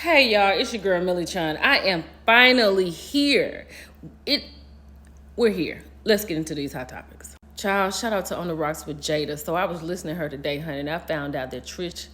Hey y'all, it's your girl Millie Chan. I am finally here. We're here. Let's get into these hot topics. Child, shout out to On the Rocks with Jada. So I was listening to her today, honey, and I found out that Trish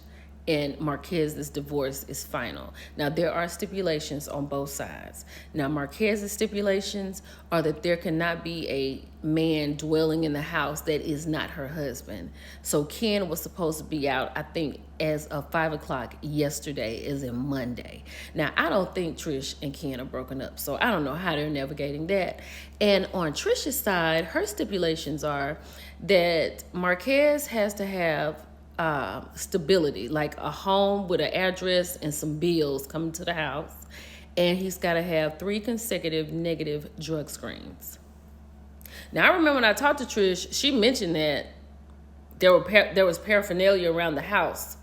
and Marquez's divorce is final. Now, there are stipulations on both sides. Now, Marquez's stipulations are that there cannot be a man dwelling in the house that is not her husband. So Ken was supposed to be out, I think, as of 5 o'clock yesterday, as in Monday. Now, I don't think Trish and Ken are broken up, so I don't know how they're navigating that. And on Trish's side, her stipulations are that Marquez has to have stability, like a home with an address and some bills coming to the house, and he's got to have 3 consecutive negative drug screens. Now, I remember when I talked to Trish, she mentioned that there was paraphernalia around the house,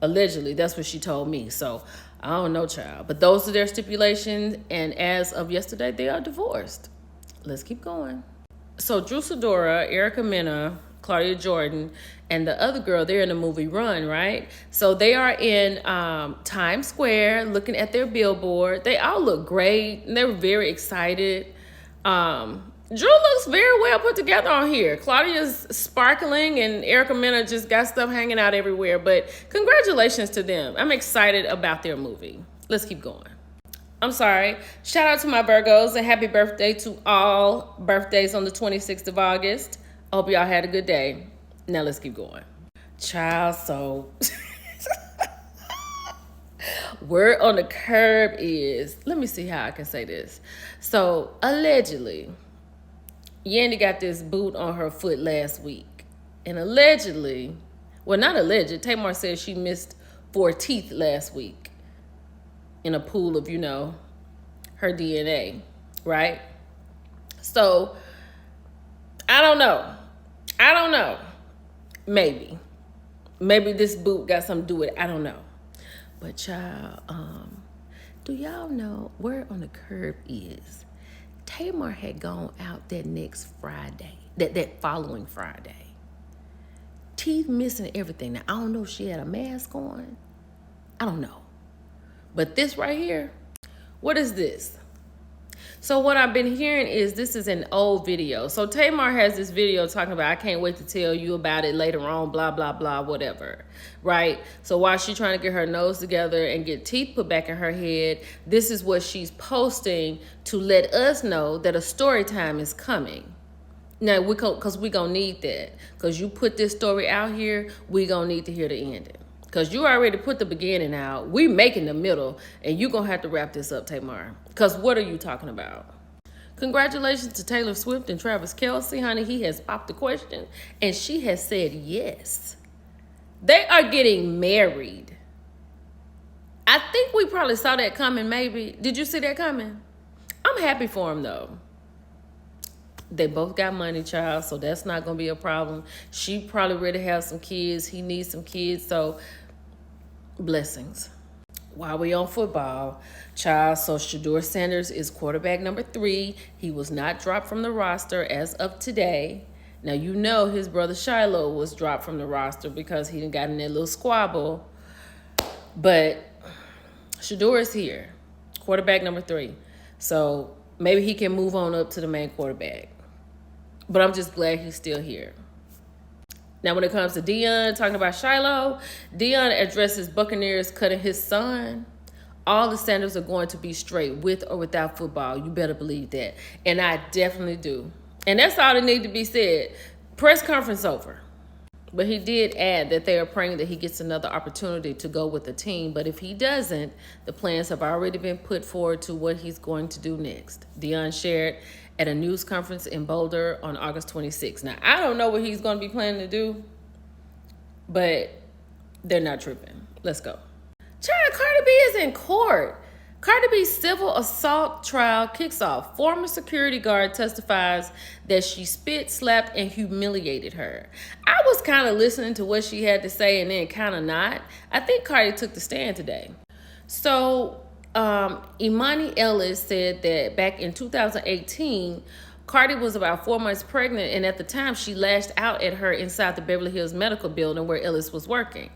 allegedly. That's what she told me. So I don't know, child, but those are their stipulations, and as of yesterday, they are divorced. Let's keep going. So Drew Sidora, Erica Mena, Claudia Jordan, and the other girl, they're in the movie Run, right? So they are in Times Square looking at their billboard. They all look great, and they were very excited. Drew looks very well put together on here. Claudia's sparkling, and Erica Mena just got stuff hanging out everywhere. But congratulations to them. I'm excited about their movie. Let's keep going. I'm sorry. Shout out to my Virgos, and happy birthday to all birthdays on the 26th of August. Hope y'all had a good day. Now let's keep going. Child, so word on the curb is, let me see how I can say this. So allegedly, Yandy got this boot on her foot last week. And allegedly, well, not alleged, Tamar said she missed 4 teeth last week in a pool of, her DNA, right? So I don't know. Maybe this boot got something to do with it. I don't know. But child, do y'all know where on the curb is? Tamar had gone out that next Friday, that following Friday. Teeth missing, everything. Now, I don't know if she had a mask on. I don't know. But this right here, what is this? So what I've been hearing is this is an old video. So Tamar has this video talking about, I can't wait to tell you about it later on, blah, blah, blah, whatever, right? So while she's trying to get her nose together and get teeth put back in her head, this is what she's posting to let us know that a story time is coming. Now, because we're going to need that. Because you put this story out here, we're going to need to hear the ending. Because you already put the beginning out. We making the middle. And you're going to have to wrap this up, Tamar. Because what are you talking about? Congratulations to Taylor Swift and Travis Kelce, honey. He has popped the question. And she has said yes. They are getting married. I think we probably saw that coming, maybe. Did you see that coming? I'm happy for them, though. They both got money, child, so that's not going to be a problem. She probably ready to have some kids. He needs some kids, so blessings. While we on football, child, so Shedeur Sanders is quarterback number 3. He was not dropped from the roster as of today. Now, you know his brother Shiloh was dropped from the roster because he done got in that little squabble. But Shedeur is here, quarterback number 3. So maybe he can move on up to the main quarterback. But I'm just glad he's still here. Now, when it comes to Deion, talking about Shiloh, Deion addresses Buccaneers cutting his son. All the Sanders are going to be straight, with or without football. You better believe that. And I definitely do. And that's all that needs to be said. Press conference over. But he did add that they are praying that he gets another opportunity to go with the team. But if he doesn't, the plans have already been put forward to what he's going to do next. Deion shared at a news conference in Boulder on August 26th. Now, I don't know what he's going to be planning to do, but they're not tripping. Let's go. Child, Cardi B is in court. Cardi B's civil assault trial kicks off. Former security guard testifies that she spit, slapped, and humiliated her. I was kind of listening to what she had to say and then kind of not. I think Cardi took the stand today. So Imani Ellis said that back in 2018, Cardi was about 4 months pregnant, and at the time she lashed out at her inside the Beverly Hills Medical Building where Ellis was working.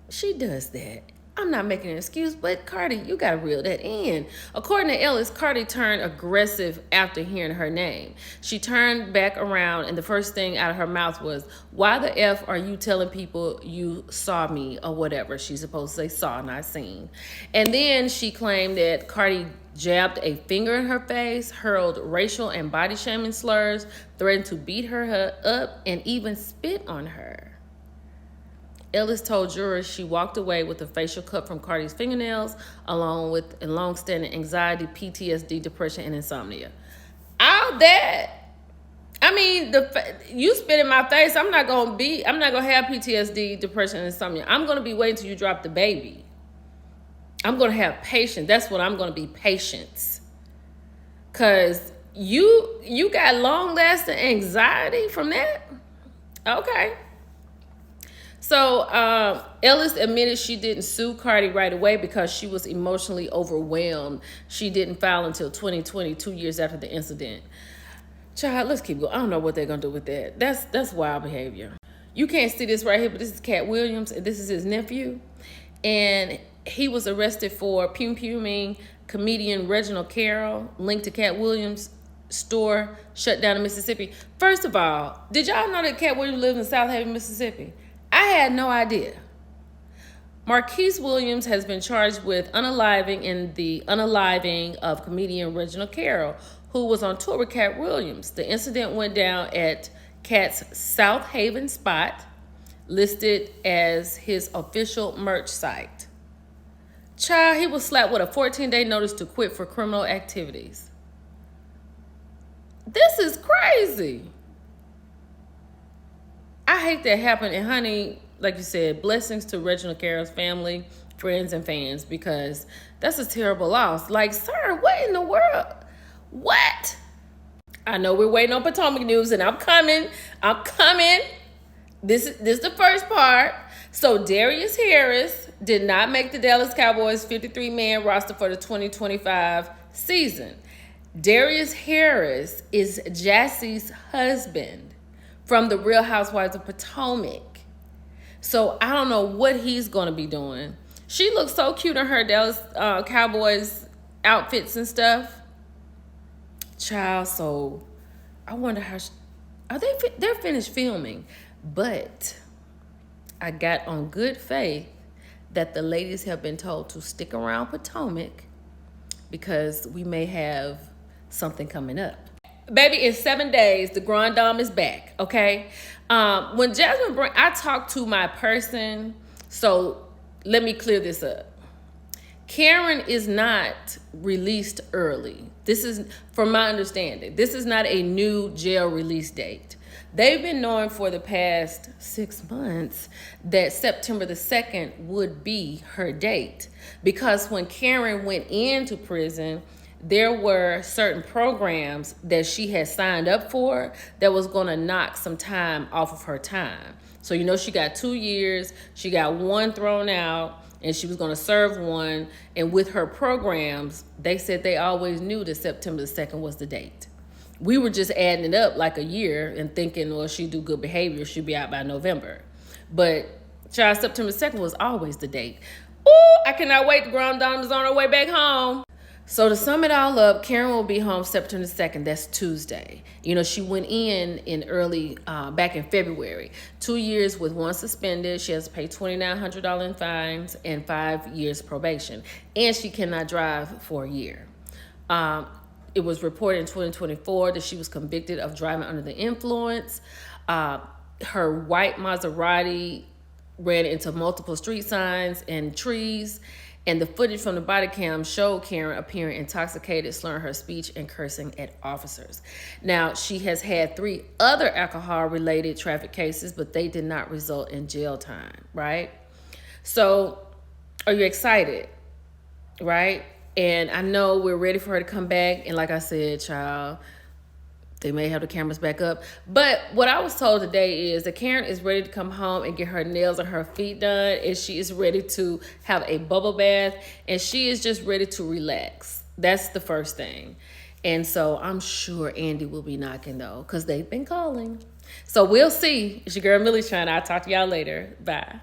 She does that. I'm not making an excuse, but Cardi, you gotta reel that in. According to Ellis, Cardi turned aggressive after hearing her name. She turned back around, and the first thing out of her mouth was, "Why the F are you telling people you saw me," or whatever. She's supposed to say saw, not seen. And then she claimed that Cardi jabbed a finger in her face, hurled racial and body shaming slurs, threatened to beat her up, and even spit on her. Ellis told jurors she walked away with a facial cut from Cardi's fingernails, along with a long-standing anxiety, PTSD, depression, and insomnia. All that, I mean, you spit in my face, I'm not gonna have PTSD, depression, and insomnia. I'm gonna be waiting till you drop the baby. I'm gonna have patience. That's what I'm gonna be, patience. Cause you got long-lasting anxiety from that? Okay. So Ellis admitted she didn't sue Cardi right away because she was emotionally overwhelmed. She didn't file until 2020, 2 years after the incident. Child, let's keep going. I don't know what they're going to do with that. That's wild behavior. You can't see this right here, but this is Cat Williams, and this is his nephew. And he was arrested for pum-puming comedian Reginald Carroll, linked to Cat Williams' store shut down in Mississippi. First of all, did y'all know that Cat Williams lives in South Haven, Mississippi? I had no idea. Marquise Williams has been charged with unaliving of comedian Reginald Carroll, who was on tour with Cat Williams. The incident went down at Cat's South Haven spot, listed as his official merch site. Child, he was slapped with a 14-day notice to quit for criminal activities. This is crazy. I hate that happened. And honey, like you said, blessings to Reginald Carroll's family, friends, and fans, because that's a terrible loss. Like, sir, what in the world? What? I know we're waiting on Potomac news, and I'm coming. This is the first part. So Darius Harris did not make the Dallas Cowboys 53-man roster for the 2025 season. Darius Harris is Jassie's husband from the Real Housewives of Potomac. So I don't know what he's going to be doing. She looks so cute in her Dallas Cowboys outfits and stuff. Child, so I wonder how they're finished filming. But I got on good faith that the ladies have been told to stick around Potomac because we may have something coming up. Baby, in 7 days, the Grand Dame is back, okay? When Jasmine I talked to my person, so let me clear this up. Karen is not released early. This is, from my understanding, this is not a new jail release date. They've been knowing for the past 6 months that September the 2nd would be her date, because when Karen went into prison, there were certain programs that she had signed up for that was going to knock some time off of her time. So, you know, she got 2 years, she got one thrown out, and she was going to serve one. And with her programs, they said they always knew that September the 2nd was the date. We were just adding it up like a year and thinking, well, she'd do good behavior, she'd be out by November. But child, September 2nd was always the date. Ooh, I cannot wait. The Grand Dame is on her way back home. So to sum it all up, Karen will be home September 2nd. That's Tuesday. You know, she went in early, back in February. 2 years with one suspended. She has to pay $2,900 in fines and 5 years probation. And she cannot drive for a year. It was reported in 2024 that she was convicted of driving under the influence. Her white Maserati ran into multiple street signs and trees. And the footage from the body cam showed Karen appearing intoxicated, slurring her speech, and cursing at officers. Now, she has had 3 other alcohol-related traffic cases, but they did not result in jail time, right? So, are you excited, right? And I know we're ready for her to come back. And like I said, child, they may have the cameras back up. But what I was told today is that Karen is ready to come home and get her nails and her feet done. And she is ready to have a bubble bath. And she is just ready to relax. That's the first thing. And so I'm sure Andy will be knocking, though, because they've been calling. So we'll see. It's your girl, Millie Shine. I'll talk to y'all later. Bye.